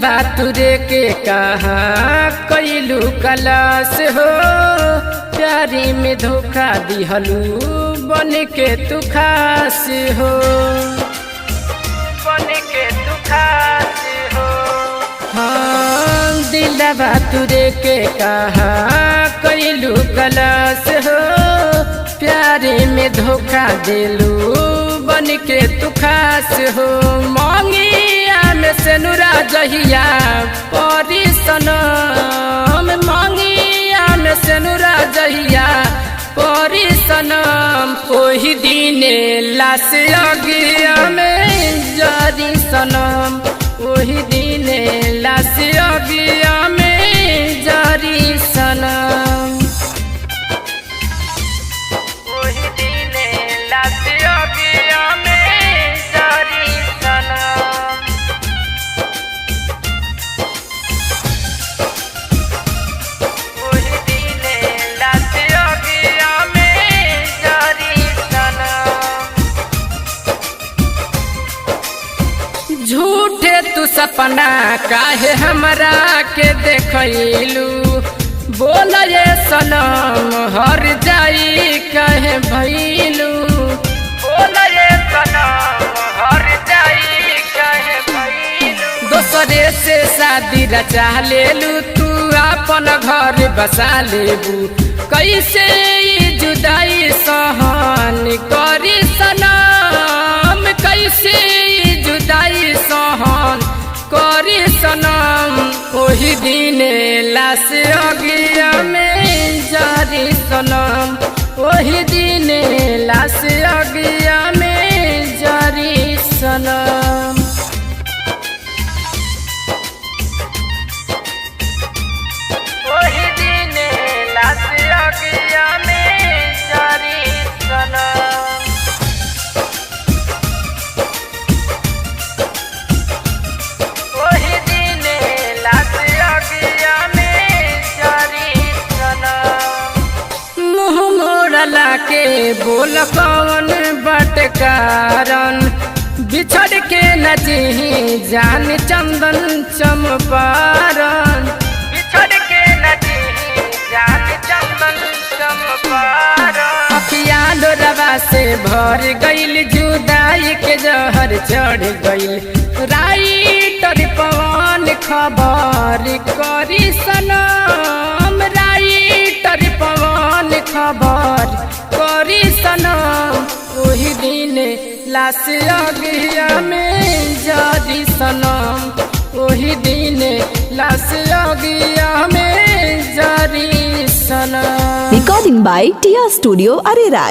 तुरे के कहा कैलू कलास हो, प्यारी में धोखा दिहलू बन के तू खास हो, बन के तू खास हो। हाँ दिलवा तुरे के कहा कैलू कलास हो, प्यारे में धोखा दिलू बन के तू खास हो। मांगिया में सेनुरा जहिया परी सनम, मांगिया में सेनुरा जहिया परी सनम, ओही दिने लाश अगिया में जरी सनम, ओही दिने लाश अगिया में जरी सनम, ओही दिने लाश अगिया में जरी सनम। ओही दिने लाश अगिया में जरी सनम। झूठे तू सपना काहे हमरा के देखलू, बोल ये सनम हर जाई कहे भइलू, बोल ये सनम हर जाई कहे भइलू। दोसरे से शादी रचा लेलू, तू अपन घर बसा लेबू, कैसे ई जुदाई सहन करी सनम, कैसे ई जुदाई सहन करी सनम, ओही दिने लाश अगिया में जरी सनम, ओही दिने लाश अगिया में जरी सनम। ओही दिने लाश अगिया में जरी सनम। ओही दिने लाश अगिया में जरी सनम। मुँह मोड़ला के बोल कौन बट कारण, बिछड़ के न जी जान चंदन चंपारण, बिछड़ के न जी जान चंदन चंपारण। अखिया लोरवा से भर गइल, जुदाई के जहर चढ़ गइल, राइटर पवन खबर करी सनम, राइटर पवन खबर करी सनम, ओही दिने लाश अगिया में जरी सनम, ओही दिने लाश अगिया में जरी सनम। Recording by Tia Studio Ariraj।